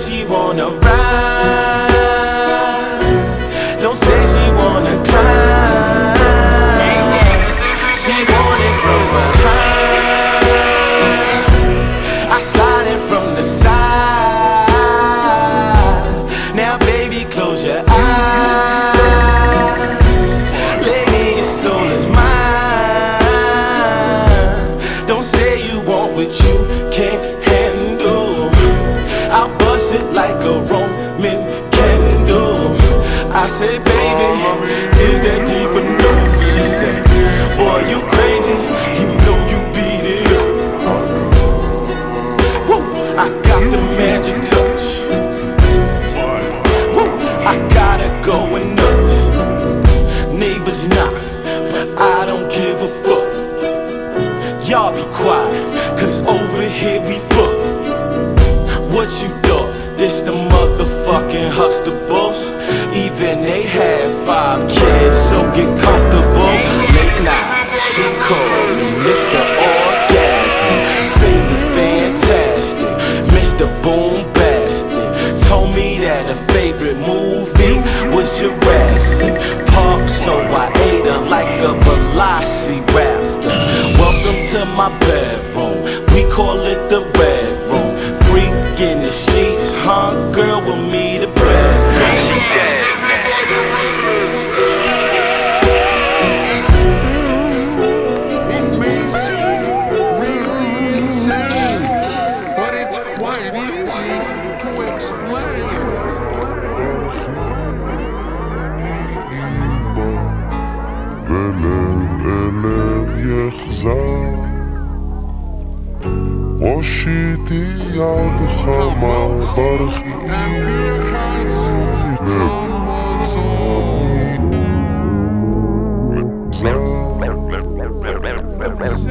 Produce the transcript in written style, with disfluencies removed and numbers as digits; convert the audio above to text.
she wanna ride. Don't say she wanna climb. She want it from behind. I slide it from the side. Now baby, close your eyes. Lady, your soul is mine. Don't say you want what you can't handle. I'll bust it like a Roman candle. I say, baby, is that deep enough? She said, boy, you crazy, you know you beat it up. Woo, I got the magic touch. Woo, I gotta go nuts. Neighbors knock, but I don't give a fuck. Y'all be quiet, cause over here we fuck. What you thought? This the motherfucking Huxtables? Even they had 5 kids, so get comfortable. Late night, she called me Mr. Orgasmic. Say me fantastic, Mr. Boombastic. Told me that her favorite movie was Jurassic Park, so I ate her like a velociraptor. Welcome to my bedroom, we call it the red room. Freak in the sheets, huh? Girl, with me to bed. She dead. It may seem really insane, but it's quite easy to explain. ולב יחזר, הושיטי יד חמה ברכי West.